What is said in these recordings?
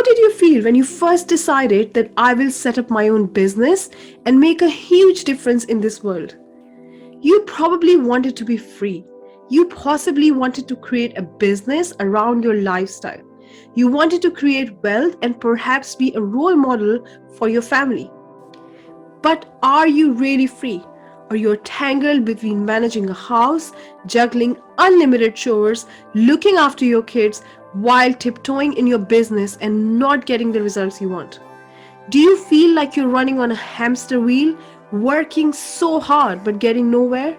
did you feel when you first decided that I will set up my own business and make a huge difference in this world? You probably wanted to be free. You possibly wanted to create a business around your lifestyle. You wanted to create wealth and perhaps be a role model for your family. But are you really free? Or you're tangled between managing a house, juggling unlimited chores, looking after your kids while tiptoeing in your business and not getting the results you want? Do you feel like you're running on a hamster wheel, working so hard but getting nowhere?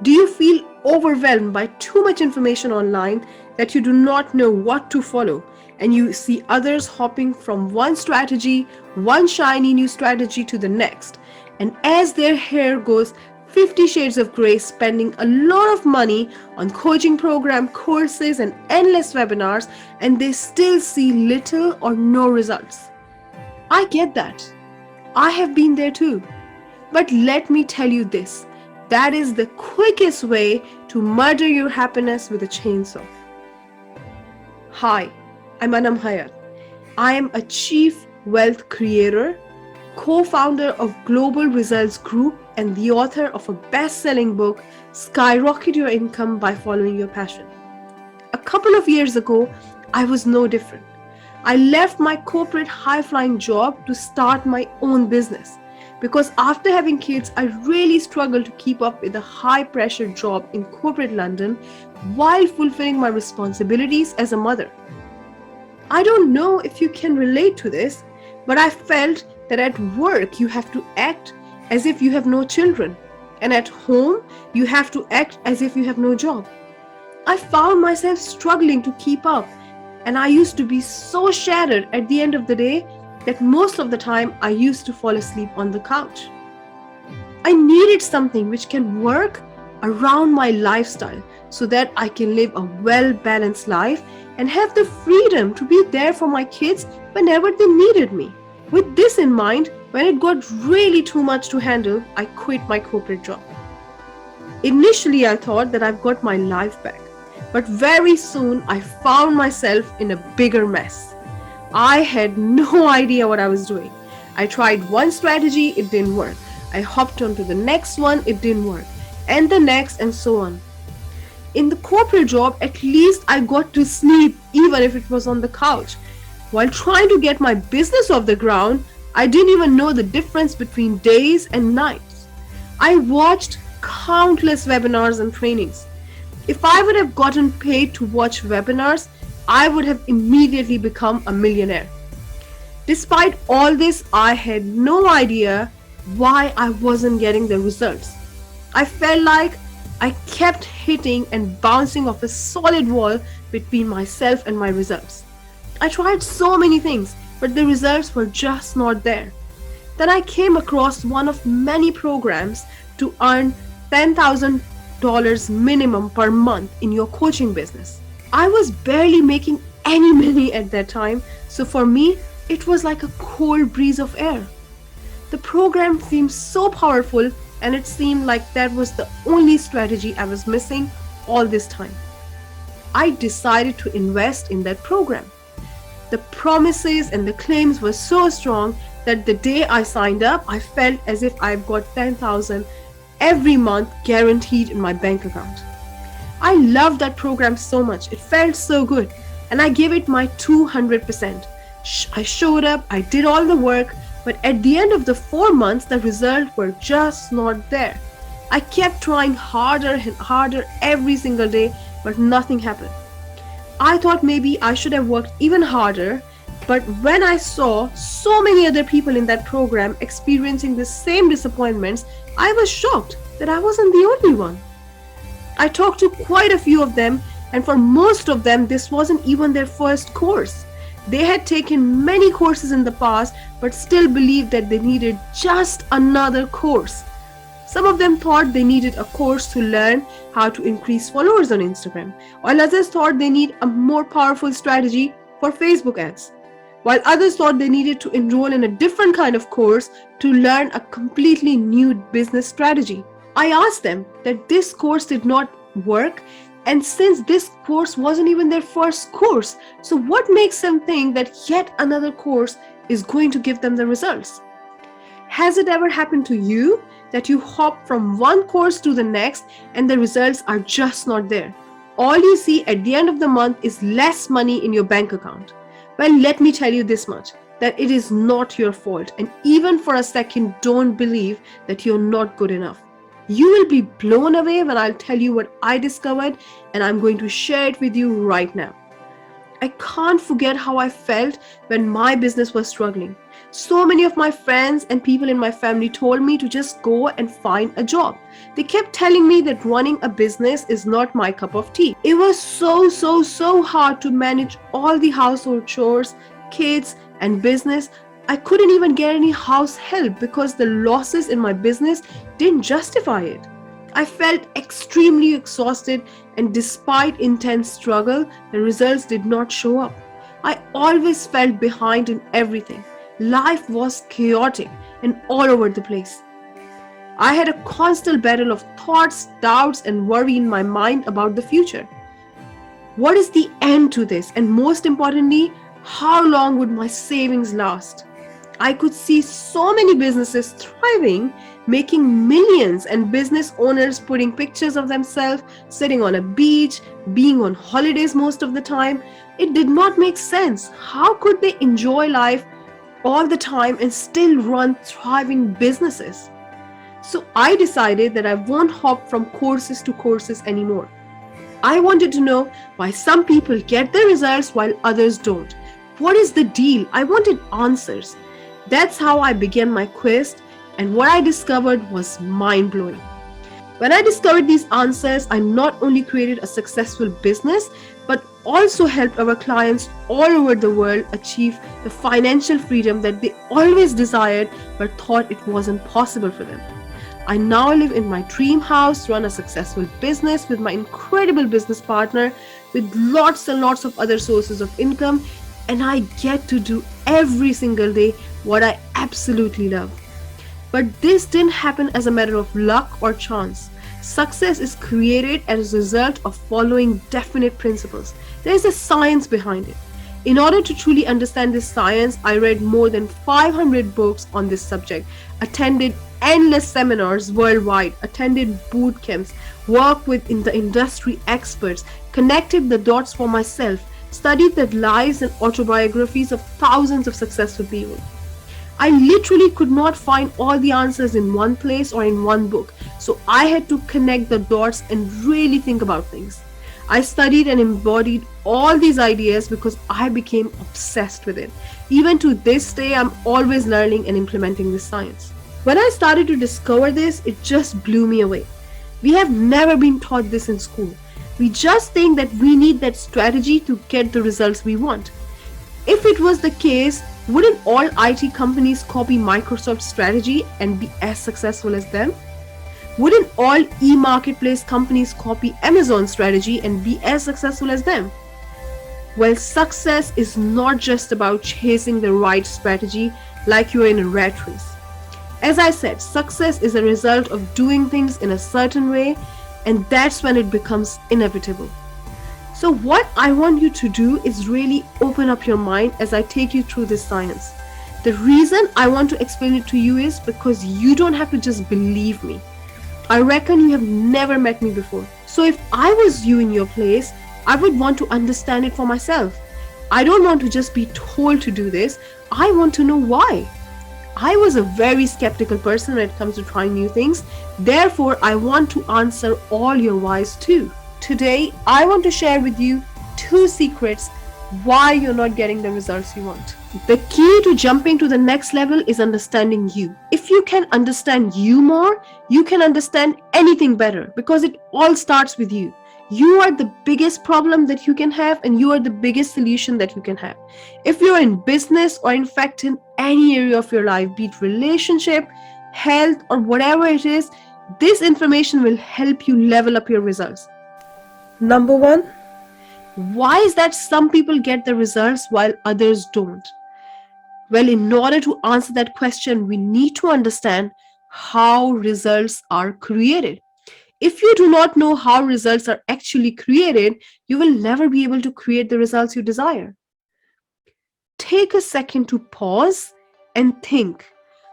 Do you feel overwhelmed by too much information online that you do not know what to follow, and you see others hopping from one strategy, one shiny new strategy to the next, and as their hair goes 50 shades of gray, spending a lot of money on coaching program, courses and endless webinars, and they still see little or no results? I get that. I have been there too. But let me tell you this, that is the quickest way to murder your happiness with a chainsaw. Hi, I'm Anam Hayat. I am a chief wealth creator, co-founder of Global Results Group, and the author of a best-selling book, Skyrocket Your Income by Following Your Passion. A couple of years ago, I was no different. I left my corporate high-flying job to start my own business because after having kids, I really struggled to keep up with a high-pressure job in corporate London while fulfilling my responsibilities as a mother. I don't know if you can relate to this, but I felt that at work you have to act as if you have no children, and at home you have to act as if you have no job. I found myself struggling to keep up, and I used to be so shattered at the end of the day that most of the time I used to fall asleep on the couch. I needed something which can work around my lifestyle so that I can live a well-balanced life and have the freedom to be there for my kids whenever they needed me. With this in mind, when it got really too much to handle, I quit my corporate job. Initially, I thought that I've got my life back, but very soon I found myself in a bigger mess. I had no idea what I was doing. I tried one strategy, it didn't work. I hopped onto the next one, it didn't work, and the next, and so on. In the corporate job, at least I got to sleep, even if it was on the couch. While trying to get my business off the ground, I didn't even know the difference between days and nights. I watched countless webinars and trainings. If I would have gotten paid to watch webinars, I would have immediately become a millionaire. Despite all this, I had no idea why I wasn't getting the results. I felt like I kept hitting and bouncing off a solid wall between myself and my results. I tried so many things, but the results were just not there. Then I came across one of many programs to earn $10,000 minimum per month in your coaching business. I was barely making any money at that time, so for me, it was like a cold breeze of air. The program seemed so powerful, and it seemed like that was the only strategy I was missing all this time. I decided to invest in that program. The promises and the claims were so strong that the day I signed up, I felt as if I've got 10,000 every month guaranteed in my bank account. I loved that program so much. It felt so good, and I gave it my 200%. I showed up, I did all the work, but at the end of the 4 months, the results were just not there. I kept trying harder and harder every single day, but nothing happened. I thought maybe I should have worked even harder, but when I saw so many other people in that program experiencing the same disappointments, I was shocked that I wasn't the only one. I talked to quite a few of them, and for most of them, this wasn't even their first course. They had taken many courses in the past, but still believed that they needed just another course. Some of them thought they needed a course to learn how to increase followers on Instagram, while others thought they need a more powerful strategy for Facebook ads, while others thought they needed to enroll in a different kind of course to learn a completely new business strategy. I asked them that this course did not work And since this course wasn't even their first course, so what makes them think that yet another course is going to give them the results? Has it ever happened to you that you hop from one course to the next and the results are just not there? All you see at the end of the month is less money in your bank account. Well, let me tell you this much, that it is not your fault, and even for a second, don't believe that you're not good enough. You will be blown away when I'll tell you what I discovered, and I'm going to share it with you right now. I can't forget how I felt when my business was struggling. So many of my friends and people in my family told me to just go and find a job. They kept telling me that running a business is not my cup of tea. It was so hard to manage all the household chores, kids, and business. I couldn't even get any house help because the losses in my business didn't justify it. I felt extremely exhausted, and despite intense struggle, the results did not show up. I always felt behind in everything. Life was chaotic and all over the place. I had a constant battle of thoughts, doubts, and worry in my mind about the future. What is the end to this? And most importantly, how long would my savings last? I could see so many businesses thriving, making millions, and business owners putting pictures of themselves sitting on a beach, being on holidays most of the time. It did not make sense. How could they enjoy life all the time and still run thriving businesses? So I decided that I won't hop from courses to courses anymore. I wanted to know why some people get the results while others don't. What is the deal? I wanted answers. That's how I began my quest, and what I discovered was mind blowing. When I discovered these answers, I not only created a successful business, but also helped our clients all over the world achieve the financial freedom that they always desired but thought it wasn't possible for them. I now live in my dream house, run a successful business with my incredible business partner, with lots and lots of other sources of income, and I get to do every single day what I absolutely love. But this didn't happen as a matter of luck or chance. Success is created as a result of following definite principles. There is a science behind it. In order to truly understand this science, I read more than 500 books on this subject, attended endless seminars worldwide, attended boot camps, worked with the industry experts, connected the dots for myself, studied the lives and autobiographies of thousands of successful people. I literally could not find all the answers in one place or in one book, so I had to connect the dots and really think about things. I studied and embodied all these ideas because I became obsessed with it. Even to this day, I'm always learning and implementing this science. When I started to discover this, it just blew me away. We have never been taught this in school. We just think that we need that strategy to get the results we want. If it was the case, wouldn't all IT companies copy Microsoft's strategy and be as successful as them? Wouldn't all e-marketplace companies copy Amazon's strategy and be as successful as them? Well, success is not just about chasing the right strategy like you're in a rat race. As I said, success is a result of doing things in a certain way, and that's when it becomes inevitable. So what I want you to do is really open up your mind as I take you through this science. The reason I want to explain it to you is because you don't have to just believe me. I reckon you have never met me before. So if I was you in your place, I would want to understand it for myself. I don't want to just be told to do this. I want to know why. I was a very skeptical person when it comes to trying new things. Therefore, I want to answer all your whys too. Today, I want to share with you 2 secrets why you're not getting the results you want. The key to jumping to the next level is understanding you. If you can understand you more, you can understand anything better because it all starts with you. You are the biggest problem that you can have, and you are the biggest solution that you can have. If you're in business or in fact in any area of your life, be it relationship, health, or whatever it is, this information will help you level up your results. Number 1, why is that some people get the results while others don't? Well, in order to answer that question, we need to understand how results are created. If you do not know how results are actually created, you will never be able to create the results you desire. Take a second to pause and think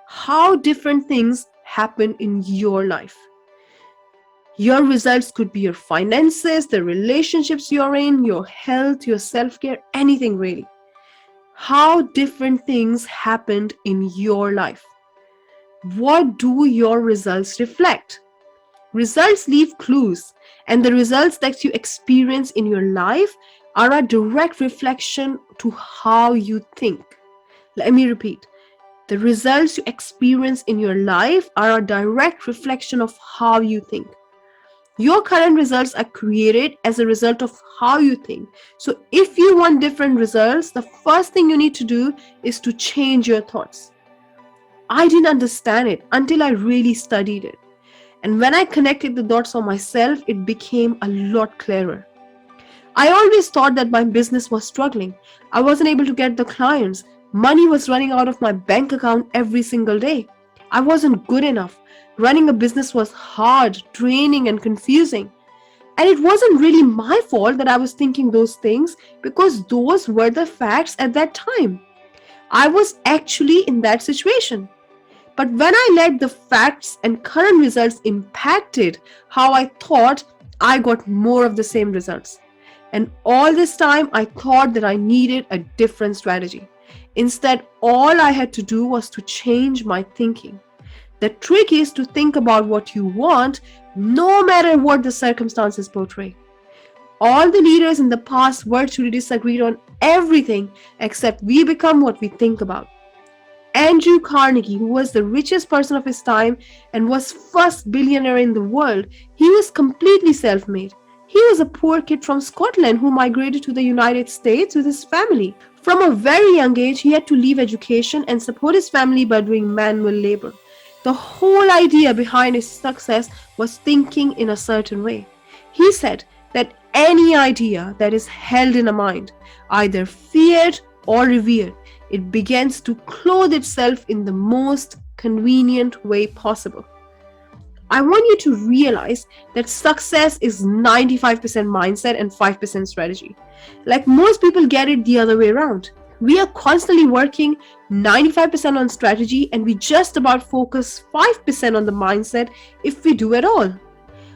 how different things happen in your life. Your results could be your finances, the relationships you're in, your health, your self care, anything really. How different things happened in your life. What do your results reflect? Results leave clues, and the results that you experience in your life are a direct reflection to how you think. Let me repeat. The results you experience in your life are a direct reflection of how you think. Your current results are created as a result of how you think. So, if you want different results, the first thing you need to do is to change your thoughts. I didn't understand it until I really studied it. And when I connected the dots for myself, it became a lot clearer. I always thought that my business was struggling. I wasn't able to get the clients. Money was running out of my bank account every single day. I wasn't good enough. Running a business was hard, draining, and confusing. And it wasn't really my fault that I was thinking those things because those were the facts at that time. I was actually in that situation. But when I let the facts and current results impacted how I thought, I got more of the same results. And all this time, I thought that I needed a different strategy. Instead, all I had to do was to change my thinking. The trick is to think about what you want, no matter what the circumstances portray. All the leaders in the past virtually disagreed on everything except we become what we think about. Andrew Carnegie, who was the richest person of his time and was first billionaire in the world, he was completely self-made. He was a poor kid from Scotland who migrated to the United States with his family. From a very young age, he had to leave education and support his family by doing manual labor. The whole idea behind his success was thinking in a certain way. He said that any idea that is held in a mind, either feared or revered, it begins to clothe itself in the most convenient way possible. I want you to realize that success is 95% mindset and 5% strategy. Like most people get it the other way around. We are constantly working 95% on strategy and we just about focus 5% on the mindset if we do at all.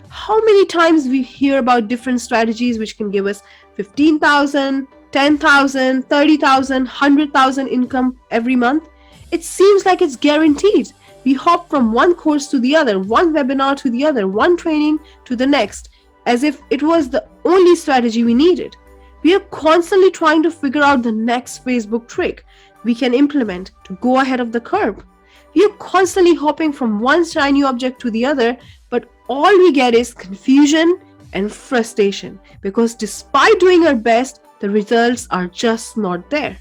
How many times we hear about different strategies which can give us 15,000, 10,000, 30,000, 100,000 income every month? It seems like it's guaranteed. We hop from one course to the other, one webinar to the other, one training to the next, as if it was the only strategy we needed. We are constantly trying to figure out the next Facebook trick we can implement to go ahead of the curve. We are constantly hopping from one shiny object to the other, but all we get is confusion and frustration because despite doing our best, the results are just not there.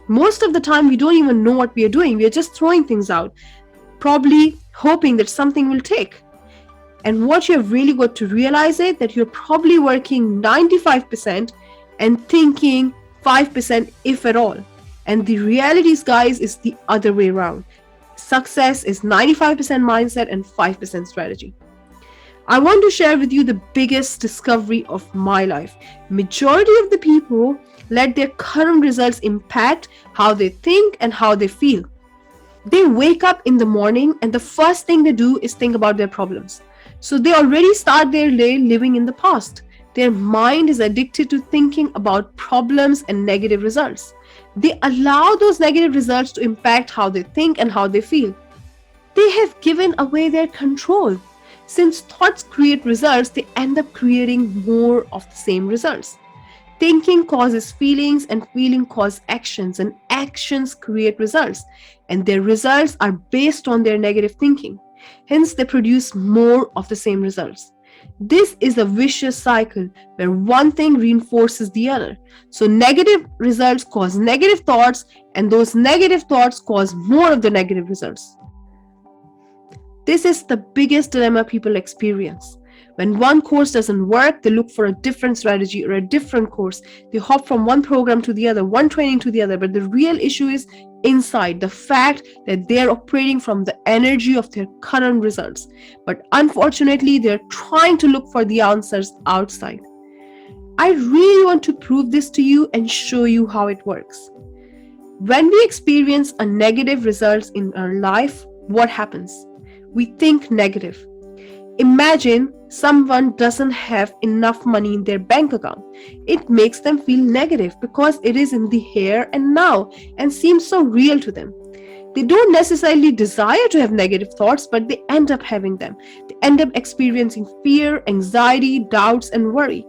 Most of the time, we don't even know what we are doing. We are just throwing things out, probably hoping that something will take. And what you have really got to realize is that you're probably working 95% and thinking 5% if at all. And the reality, guys, is the other way around. Success is 95% mindset and 5% strategy. I want to share with you the biggest discovery of my life. Majority of the people let their current results impact how they think and how they feel. They wake up in the morning and the first thing they do is think about their problems. So they already start their day living in the past. Their mind is addicted to thinking about problems and negative results. They allow those negative results to impact how they think and how they feel. They have given away their control. Since thoughts create results, they end up creating more of the same results. Thinking causes feelings and feeling cause actions and actions create results. And their results are based on their negative thinking. Hence, they produce more of the same results. This is a vicious cycle where one thing reinforces the other. So negative results cause negative thoughts and those negative thoughts cause more of the negative results. This is the biggest dilemma people experience. When one course doesn't work, they look for a different strategy or a different course. They hop from one program to the other, one training to the other. But the real issue is inside, the fact that they're operating from the energy of their current results. But unfortunately, they're trying to look for the answers outside. I really want to prove this to you and show you how it works. When we experience a negative result in our life, what happens? We think negative. Imagine someone doesn't have enough money in their bank account. It makes them feel negative because it is in the here and now and seems so real to them. They don't necessarily desire to have negative thoughts, but they end up having them. They end up experiencing fear, anxiety, doubts, and worry.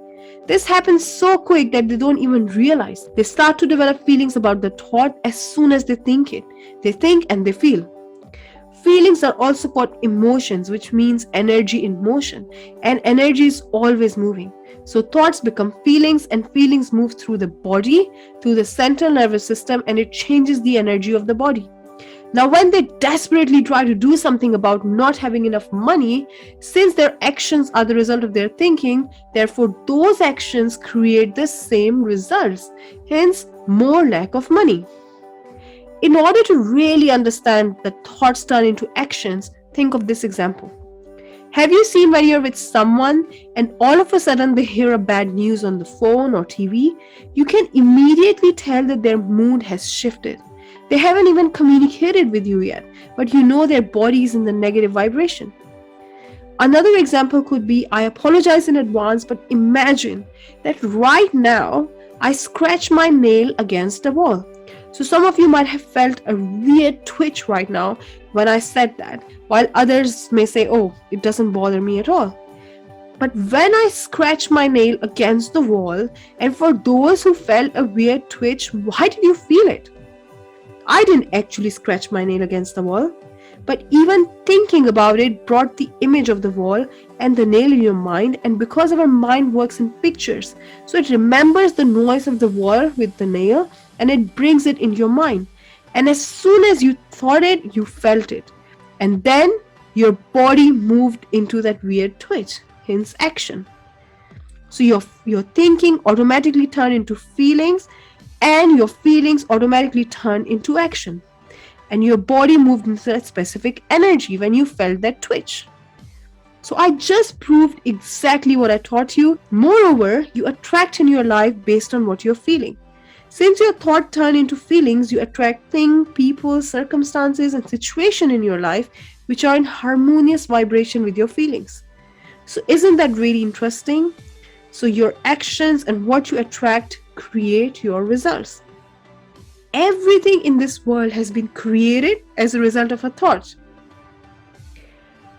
This happens so quick that they don't even realize. They start to develop feelings about the thought as soon as they think it. They think and they feel. Feelings are also called emotions, which means energy in motion, and energy is always moving. So thoughts become feelings, and feelings move through the body, through the central nervous system, and it changes the energy of the body. Now, when they desperately try to do something about not having enough money, since their actions are the result of their thinking, therefore those actions create the same results, hence more lack of money. In order to really understand that thoughts turn into actions, think of this example. Have you seen when you're with someone and all of a sudden they hear a bad news on the phone or TV? You can immediately tell that their mood has shifted. They haven't even communicated with you yet, but you know their body is in the negative vibration. Another example could be, I apologize in advance, but imagine that right now I scratch my nail against the wall. So some of you might have felt a weird twitch right now when I said that, while others may say, oh, it doesn't bother me at all. But when I scratch my nail against the wall, and for those who felt a weird twitch, why did you feel it? I didn't actually scratch my nail against the wall, but even thinking about it brought the image of the wall and the nail in your mind, and because our mind works in pictures, so it remembers the noise of the wall with the nail and it brings it in your mind. And as soon as you thought it, you felt it. And then your body moved into that weird twitch, hence action. So your thinking automatically turned into feelings, and your feelings automatically turned into action. And your body moved into that specific energy when you felt that twitch. So I just proved exactly what I taught you. Moreover, you attract in your life based on what you're feeling. Since your thought turn into feelings, you attract things, people, circumstances, and situations in your life which are in harmonious vibration with your feelings. So isn't that really interesting? So your actions and what you attract create your results. Everything in this world has been created as a result of a thought.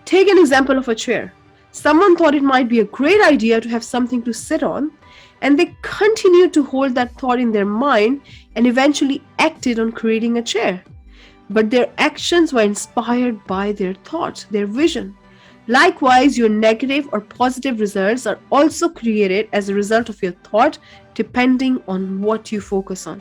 Take an example of a chair. Someone thought it might be a great idea to have something to sit on, and they continued to hold that thought in their mind and eventually acted on creating a chair. But their actions were inspired by their thought, their vision. Likewise, your negative or positive results are also created as a result of your thought, depending on what you focus on.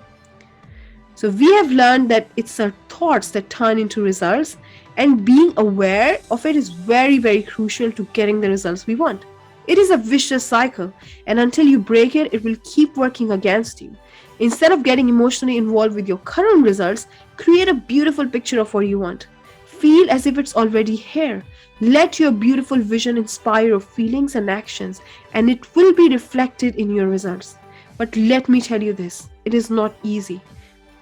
So we have learned that it's our thoughts that turn into results, and being aware of it is very, very crucial to getting the results we want. It is a vicious cycle, and until you break it, it will keep working against you. Instead of getting emotionally involved with your current results, create a beautiful picture of what you want. Feel as if it's already here. Let your beautiful vision inspire your feelings and actions, and it will be reflected in your results. But let me tell you this, it is not easy.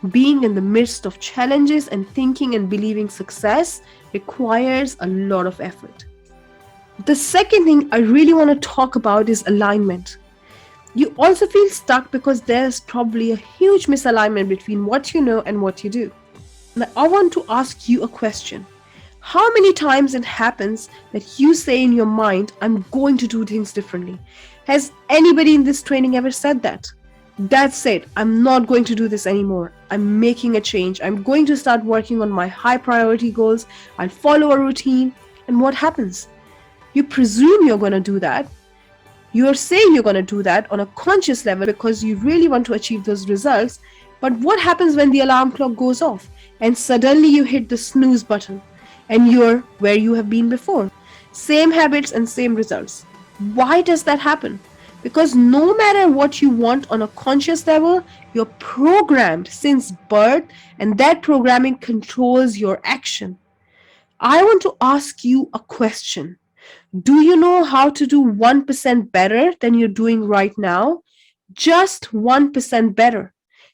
Being in the midst of challenges and thinking and believing success requires a lot of effort. The second thing I really want to talk about is alignment. You also feel stuck because there's probably a huge misalignment between what you know and what you do. Now, I want to ask you a question. How many times it happens that you say in your mind, I'm going to do things differently? Has anybody in this training ever said that? That's it. I'm not going to do this anymore. I'm making a change. I'm going to start working on my high priority goals. I'll follow a routine. And what happens? You presume you're going to do that. You're saying you're going to do that on a conscious level because you really want to achieve those results. But what happens when the alarm clock goes off and suddenly you hit the snooze button and you're where you have been before? Same habits and same results. Why does that happen? Because no matter what you want on a conscious level, you're programmed since birth, and that programming controls your action. I want to ask you a question. Do you know how to do 1% better than you're doing right now? Just 1% better.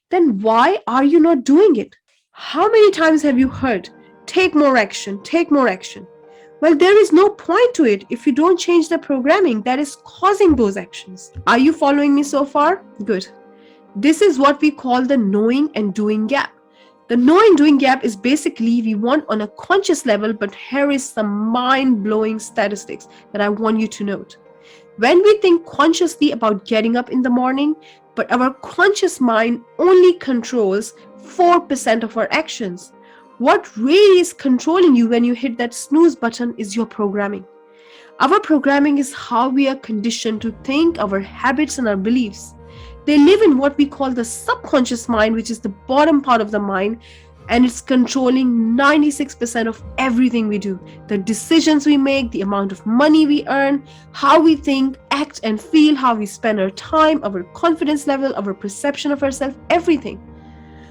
Then why are you not doing it? How many times have you heard, take more action, take more action? Well, there is no point to it if you don't change the programming that is causing those actions. Are you following me so far? Good. This is what we call the knowing and doing gap. The knowing doing gap is basically we want on a conscious level, but here is some mind blowing statistics that I want you to note. When we think consciously about getting up in the morning, but our conscious mind only controls 4% of our actions. What really is controlling you when you hit that snooze button is your programming. Our programming is how we are conditioned to think, our habits and our beliefs. They live in what we call the subconscious mind, which is the bottom part of the mind, and it's controlling 96% of everything we do. The decisions we make, the amount of money we earn, how we think, act and feel, how we spend our time, our confidence level, our perception of ourselves, everything.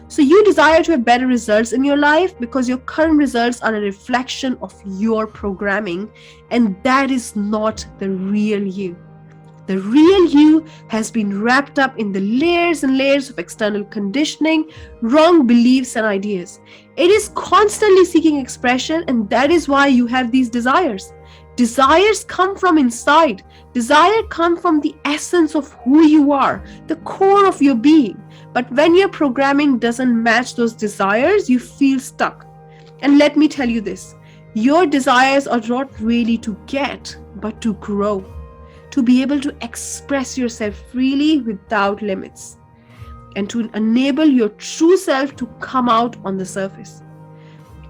So you desire to have better results in your life because your current results are a reflection of your programming, and that is not the real you. The real you has been wrapped up in the layers and layers of external conditioning, wrong beliefs and ideas. It is constantly seeking expression, and that is why you have these desires. Desires come from inside. Desire comes from the essence of who you are, the core of your being. But when your programming doesn't match those desires, you feel stuck. And let me tell you this, your desires are not really to get, but to grow. To be able to express yourself freely without limits, and to enable your true self to come out on the surface.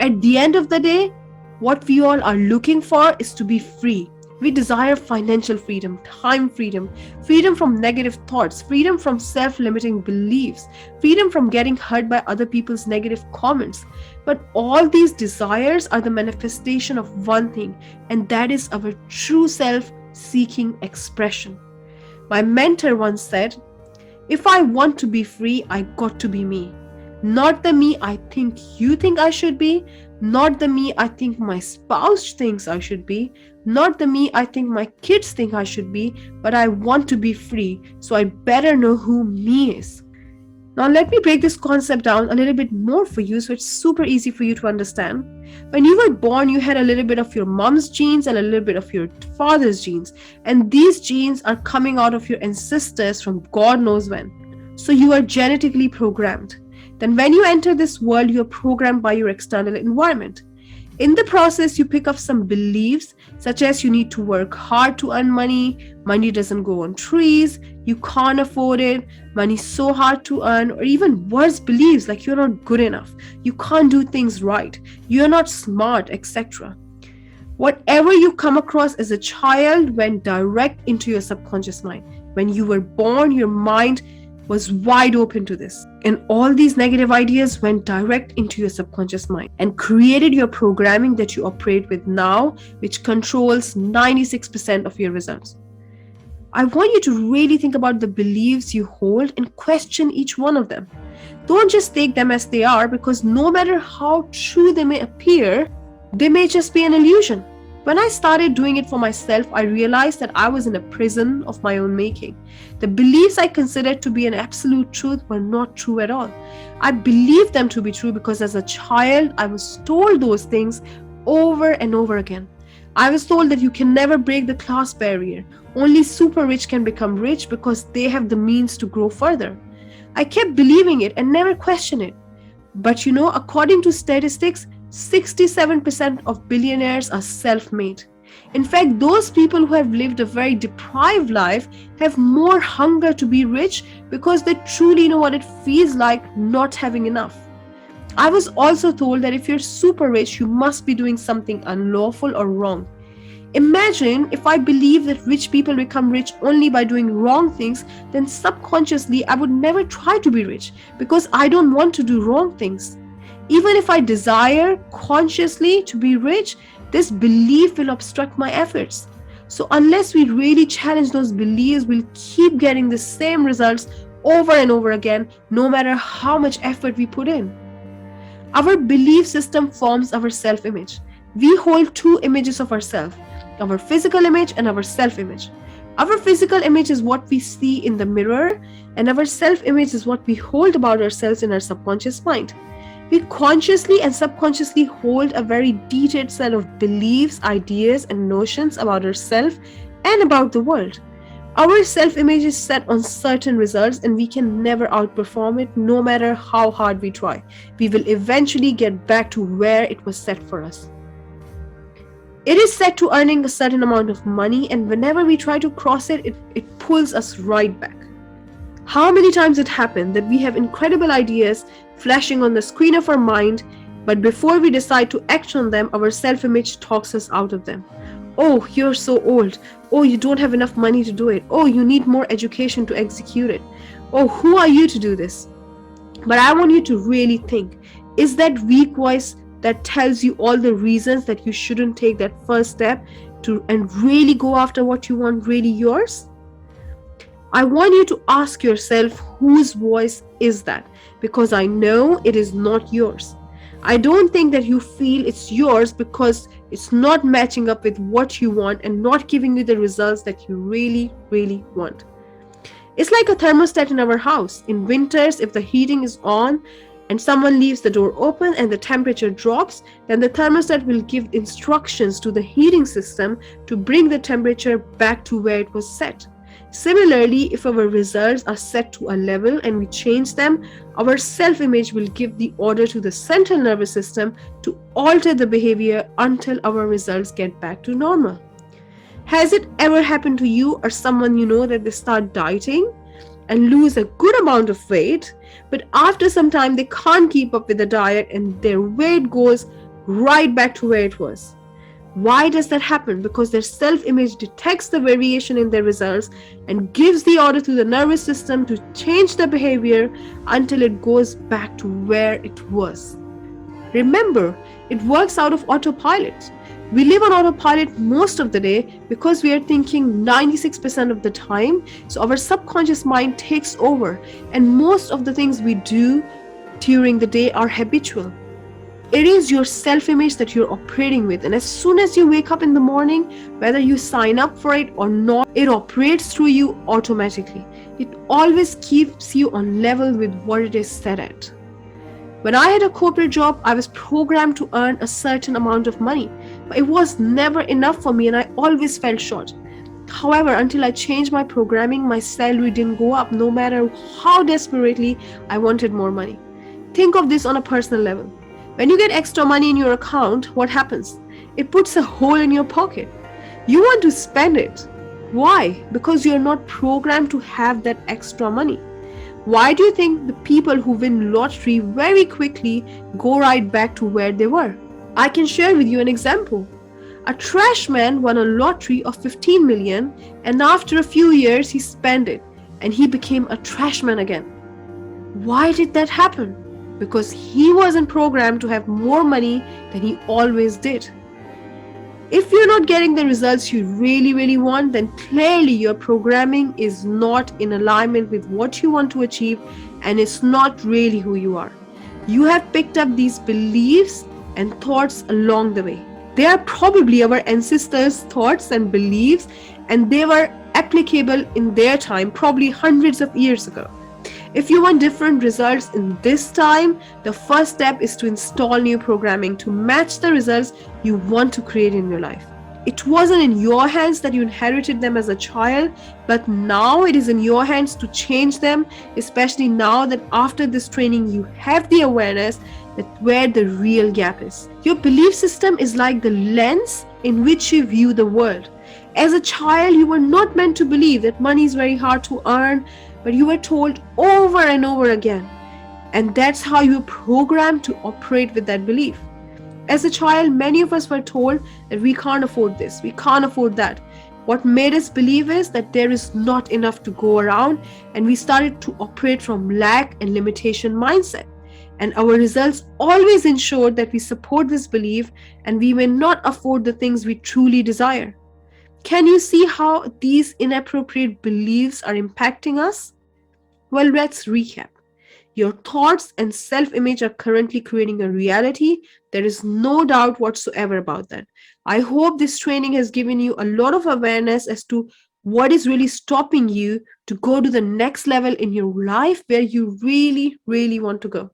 At the end of the day, what we all are looking for is to be free. We desire financial freedom, time freedom, freedom from negative thoughts, freedom from self-limiting beliefs, freedom from getting hurt by other people's negative comments. But all these desires are the manifestation of one thing, and that is our true self seeking expression. My mentor once said, if I want to be free, I got to be me. Not the me I think you think I should be, not the me I think my spouse thinks I should be, not the me I think my kids think I should be, but I want to be free, so I better know who me is. Now let me break this concept down a little bit more for you so it's super easy for you to understand. When you were born, you had a little bit of your mom's genes and a little bit of your father's genes. And these genes are coming out of your ancestors from God knows when. So you are genetically programmed. Then when you enter this world, you are programmed by your external environment. In the process, you pick up some beliefs such as you need to work hard to earn money, money doesn't grow on trees, you can't afford it, money's so hard to earn, or even worse beliefs like you're not good enough, you can't do things right, you're not smart, etc. Whatever you come across as a child went direct into your subconscious mind. When you were born, your mind was wide open to this. And all these negative ideas went direct into your subconscious mind and created your programming that you operate with now, which controls 96% of your results. I want you to really think about the beliefs you hold and question each one of them. Don't just take them as they are, because no matter how true they may appear, they may just be an illusion. When I started doing it for myself, I realized that I was in a prison of my own making. The beliefs I considered to be an absolute truth were not true at all. I believed them to be true because as a child, I was told those things over and over again. I was told that you can never break the class barrier. Only super rich can become rich because they have the means to grow further. I kept believing it and never questioned it. But according to statistics, 67% of billionaires are self-made. In fact, those people who have lived a very deprived life have more hunger to be rich because they truly know what it feels like not having enough. I was also told that if you're super rich, you must be doing something unlawful or wrong. Imagine if I believed that rich people become rich only by doing wrong things, then subconsciously I would never try to be rich because I don't want to do wrong things. Even if I desire consciously to be rich, this belief will obstruct my efforts. So unless we really challenge those beliefs, we'll keep getting the same results over and over again, no matter how much effort we put in. Our belief system forms our self-image. We hold two images of ourselves, our physical image and our self-image. Our physical image is what we see in the mirror, and our self-image is what we hold about ourselves in our subconscious mind. We consciously and subconsciously hold a very detailed set of beliefs, ideas, and notions about ourselves and about the world. Our self-image is set on certain results, and we can never outperform it no matter how hard we try. We will eventually get back to where it was set for us. It is set to earning a certain amount of money, and whenever we try to cross it, it pulls us right back. How many times it happened that we have incredible ideas flashing on the screen of our mind, but before we decide to act on them, our self-image talks us out of them. Oh, you're so old. Oh, you don't have enough money to do it. Oh, you need more education to execute it. Oh, who are you to do this? But I want you to really think, is that weak voice that tells you all the reasons that you shouldn't take that first step and really go after what you want really yours? I want you to ask yourself, whose voice is that? Because I know it is not yours. I don't think that you feel it's yours because it's not matching up with what you want and not giving you the results that you really, really want. It's like a thermostat in our house. In winters, if the heating is on and someone leaves the door open and the temperature drops, then the thermostat will give instructions to the heating system to bring the temperature back to where it was set. Similarly, if our results are set to a level and we change them, our self-image will give the order to the central nervous system to alter the behavior until our results get back to normal. Has it ever happened to you or someone you know that they start dieting and lose a good amount of weight, but after some time they can't keep up with the diet and their weight goes right back to where it was? Why does that happen? Because their self-image detects the variation in their results and gives the order to the nervous system to change the behavior until it goes back to where it was. Remember, it works out of autopilot. We live on autopilot most of the day because we are thinking 96% of the time, so our subconscious mind takes over, and most of the things we do during the day are habitual. It is your self-image that you're operating with, and as soon as you wake up in the morning, whether you sign up for it or not, it operates through you automatically. It always keeps you on level with what it is set at. When I had a corporate job, I was programmed to earn a certain amount of money, but it was never enough for me and I always fell short. However, until I changed my programming, my salary didn't go up no matter how desperately I wanted more money. Think of this on a personal level. When you get extra money in your account, what happens? It puts a hole in your pocket. You want to spend it. Why? Because you're not programmed to have that extra money. Why do you think the people who win lottery very quickly go right back to where they were? I can share with you an example. A trash man won a lottery of 15 million and after a few years he spent it and he became a trash man again. Why did that happen? Because he wasn't programmed to have more money than he always did. If you're not getting the results you really want, then clearly your programming is not in alignment with what you want to achieve and it's not really who you are. You have picked up these beliefs and thoughts along the way. They are probably our ancestors' thoughts and beliefs, and they were applicable in their time, probably hundreds of years ago. If you want different results in this time, the first step is to install new programming to match the results you want to create in your life. It wasn't in your hands that you inherited them as a child, but now it is in your hands to change them, especially now that after this training you have the awareness that where the real gap is. Your belief system is like the lens in which you view the world. As a child, you were not meant to believe that money is very hard to earn, but you were told over and over again. And that's how you were programmed to operate with that belief. As a child, many of us were told that we can't afford this, we can't afford that. What made us believe is that there is not enough to go around, and we started to operate from lack and limitation mindset. And our results always ensured that we support this belief and we may not afford the things we truly desire. Can you see how these inappropriate beliefs are impacting us? Well, let's recap. Your thoughts and self image are currently creating a reality. There is no doubt whatsoever about that. I hope this training has given you a lot of awareness as to what is really stopping you to go to the next level in your life where you really, really want to go.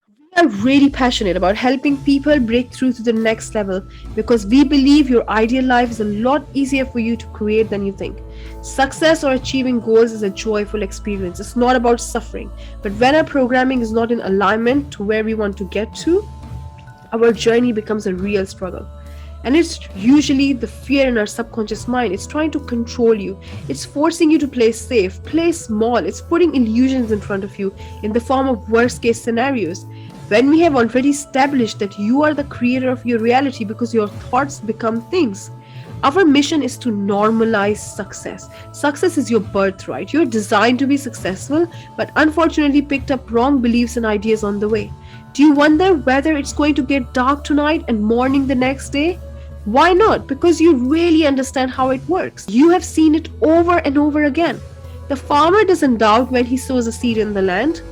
We are really passionate about helping people break through to the next level because we believe your ideal life is a lot easier for you to create than you think. Success or achieving goals is a joyful experience. It's not about suffering. But when our programming is not in alignment to where we want to get to, our journey becomes a real struggle. And it's usually the fear in our subconscious mind. It's trying to control you. It's forcing you to play safe, play small. It's putting illusions in front of you in the form of worst case scenarios. When we have already established that you are the creator of your reality because your thoughts become things. Our mission is to normalize success. Success is your birthright. You're designed to be successful, but unfortunately picked up wrong beliefs and ideas on the way. Do you wonder whether it's going to get dark tonight and morning the next day? Why not? Because you really understand how it works. You have seen it over and over again. The farmer doesn't doubt when he sows a seed in the land.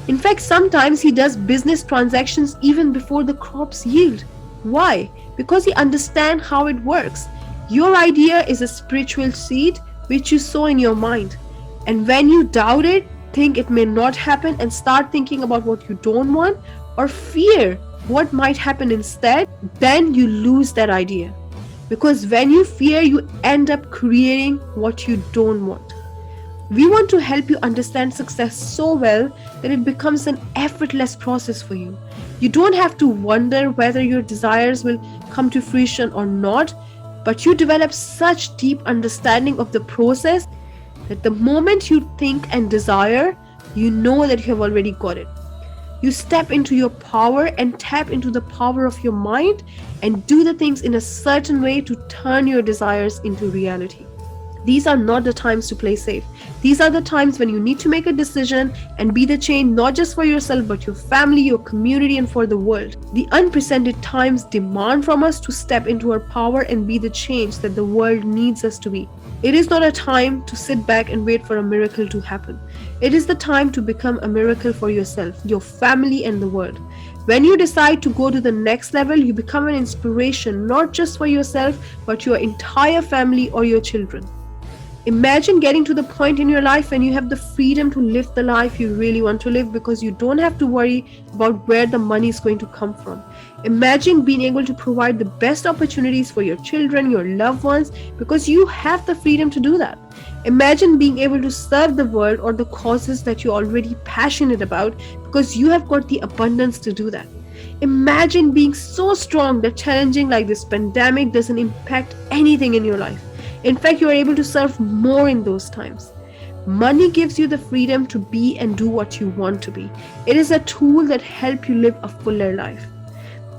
In fact, sometimes he does business transactions even before the crops yield. Why? Because he understands how it works. Your idea is a spiritual seed which you sow in your mind. And when you doubt it, think it may not happen, and start thinking about what you don't want or fear what might happen instead, then you lose that idea. Because when you fear, you end up creating what you don't want. We want to help you understand success so well that it becomes an effortless process for you. You don't have to wonder whether your desires will come to fruition or not, but you develop such deep understanding of the process that the moment you think and desire, you know that you have already got it. You step into your power and tap into the power of your mind and do the things in a certain way to turn your desires into reality. These are not the times to play safe. These are the times when you need to make a decision and be the change not just for yourself but your family, your community, and for the world. The unprecedented times demand from us to step into our power and be the change that the world needs us to be. It is not a time to sit back and wait for a miracle to happen. It is the time to become a miracle for yourself, your family, and the world. When you decide to go to the next level, you become an inspiration not just for yourself but your entire family or your children. Imagine getting to the point in your life when you have the freedom to live the life you really want to live because you don't have to worry about where the money is going to come from. Imagine being able to provide the best opportunities for your children, your loved ones, because you have the freedom to do that. Imagine being able to serve the world or the causes that you're already passionate about because you have got the abundance to do that. Imagine being so strong that challenging like this pandemic doesn't impact anything in your life. In fact, you are able to serve more in those times. Money gives you the freedom to be and do what you want to be. It is a tool that helps you live a fuller life.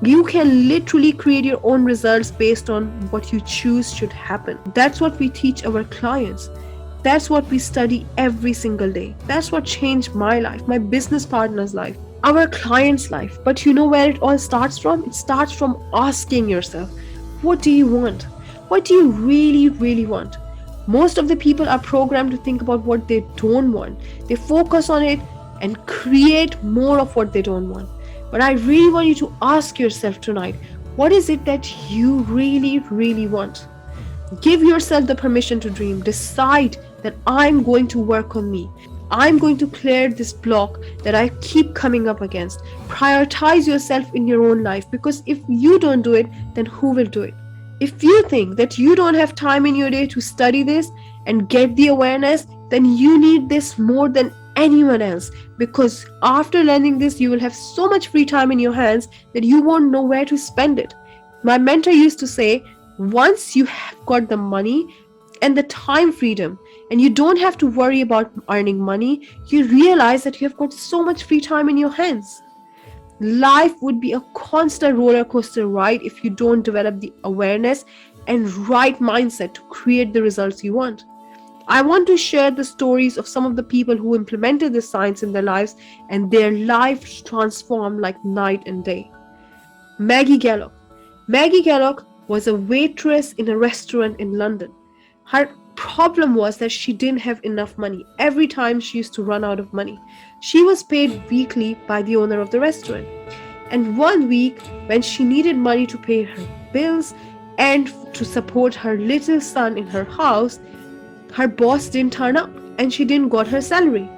You can literally create your own results based on what you choose should happen. That's what we teach our clients. That's what we study every single day. That's what changed my life, my business partner's life, our client's life. But you know where it all starts from? It starts from asking yourself, what do you want? What do you really, really want? Most of the people are programmed to think about what they don't want. They focus on it and create more of what they don't want. But I really want you to ask yourself tonight, what is it that you really, really want? Give yourself the permission to dream. Decide that I'm going to work on me. I'm going to clear this block that I keep coming up against. Prioritize yourself in your own life, because if you don't do it, then who will do it? If you think that you don't have time in your day to study this and get the awareness, then you need this more than anyone else, because after learning this, you will have so much free time in your hands that you won't know where to spend it. My mentor used to say, once you have got the money and the time freedom, and you don't have to worry about earning money, you realize that you have got so much free time in your hands. Life would be a constant roller coaster ride if you don't develop the awareness and right mindset to create the results you want. I want to share the stories of some of the people who implemented this science in their lives and their lives transformed like night and day. Maggie Gallup. Maggie Gallup was a waitress in a restaurant in London. Her problem was that she didn't have enough money. Every time she used to run out of money. She was paid weekly by the owner of the restaurant. And one week, when she needed money to pay her bills and to support her little son in her house, her boss didn't turn up and she didn't got her salary.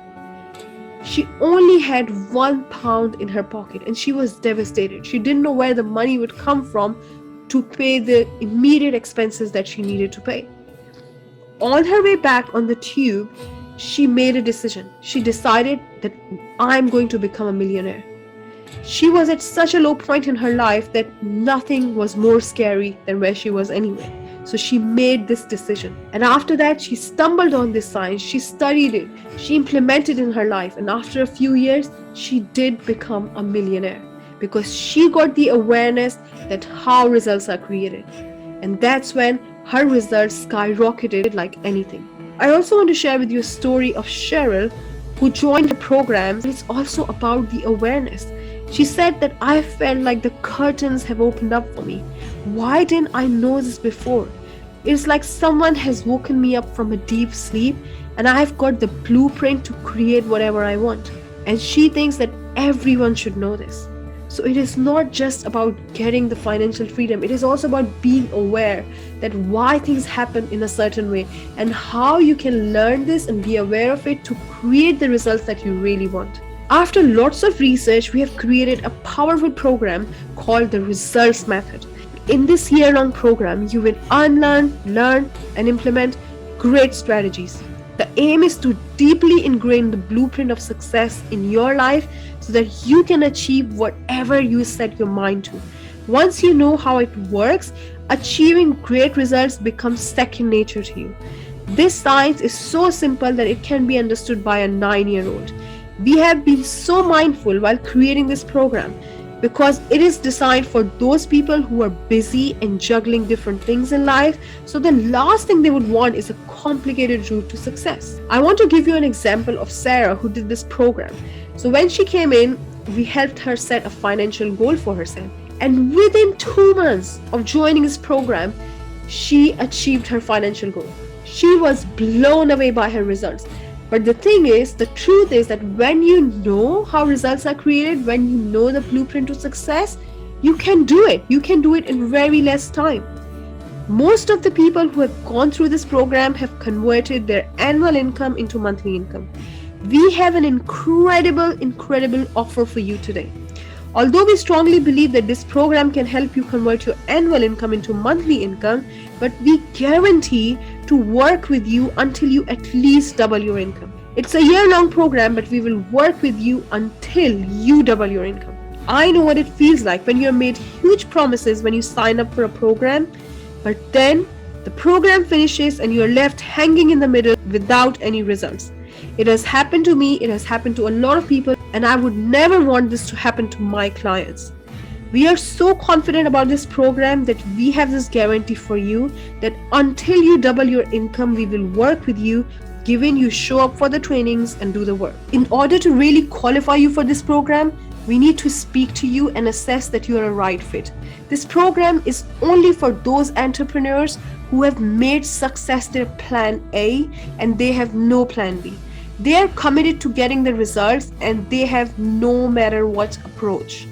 She only had £1 in her pocket and she was devastated. She didn't know where the money would come from to pay the immediate expenses that she needed to pay. On her way back on the tube, she made a decision. She decided that I'm going to become a millionaire. She was at such a low point in her life that nothing was more scary than where she was anyway. So she made this decision. And after that, she stumbled on this science. She studied it. She implemented it in her life. And after a few years, she did become a millionaire because she got the awareness that how results are created. And that's when her results skyrocketed like anything. I also want to share with you a story of Cheryl who joined the program. It's also about the awareness. She said that I felt like the curtains have opened up for me. Why didn't I know this before? It's like someone has woken me up from a deep sleep and I've got the blueprint to create whatever I want. And she thinks that everyone should know this. So it is not just about getting the financial freedom. It is also about being aware that why things happen in a certain way and how you can learn this and be aware of it to create the results that you really want. After lots of research, we have created a powerful program called the Results Method. In this year-long program, you will unlearn, learn, and implement great strategies. The aim is to deeply ingrain the blueprint of success in your life so that you can achieve whatever you set your mind to. Once you know how it works, achieving great results becomes second nature to you. This science is so simple that it can be understood by a 9-year-old. We have been so mindful while creating this program because it is designed for those people who are busy and juggling different things in life. So the last thing they would want is a complicated route to success. I want to give you an example of Sarah who did this program. So when she came in, we helped her set a financial goal for herself. And within 2 months of joining this program, she achieved her financial goal. She was blown away by her results. But the thing is, the truth is that when you know how results are created, when you know the blueprint to success, you can do it. You can do it in very less time. Most of the people who have gone through this program have converted their annual income into monthly income. We have an incredible offer for you today. Although we strongly believe that this program can help you convert your annual income into monthly income, but we guarantee to work with you until you at least double your income. It's a year-long program, but we will work with you until you double your income. I know what it feels like when you're made huge promises when you sign up for a program, but then the program finishes and you're left hanging in the middle without any results. It has happened to me, it has happened to a lot of people, and I would never want this to happen to my clients. We are so confident about this program that we have this guarantee for you that until you double your income, we will work with you, given you show up for the trainings and do the work. In order to really qualify you for this program, we need to speak to you and assess that you are a right fit. This program is only for those entrepreneurs who have made success their plan A and they have no plan B. They are committed to getting the results and they have no matter what approach.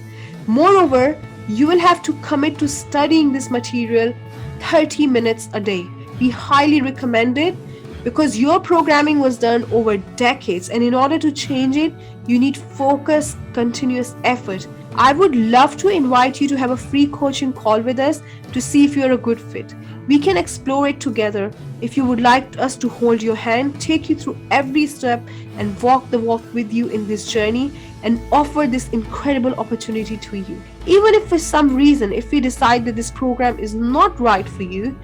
Moreover, you will have to commit to studying this material 30 minutes a day. We highly recommend it because your programming was done over decades, and in order to change it, you need focus, continuous effort. I would love to invite you to have a free coaching call with us to see if you're a good fit. We can explore it together. If you would like us to hold your hand, take you through every step and walk the walk with you in this journey and offer this incredible opportunity to you. Even if for some reason, if we decide that this program is not right for you,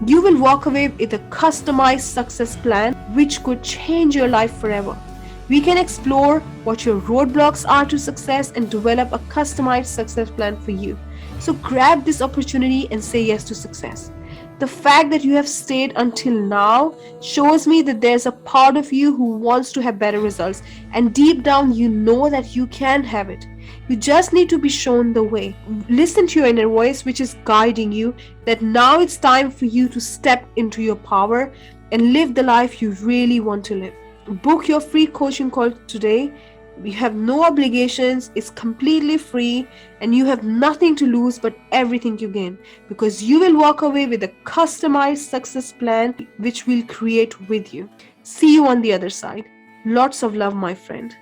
you will walk away with a customized success plan which could change your life forever. We can explore what your roadblocks are to success and develop a customized success plan for you. So grab this opportunity and say yes to success. The fact that you have stayed until now shows me that there's a part of you who wants to have better results, and deep down you know that you can have it. You just need to be shown the way. Listen to your inner voice, which is guiding you, that now it's time for you to step into your power and live the life you really want to live. Book your free coaching call today. You have no obligations, it's completely free, and you have nothing to lose but everything you gain, because you will walk away with a customized success plan which we'll create with you. See you on the other side. Lots of love, my friend.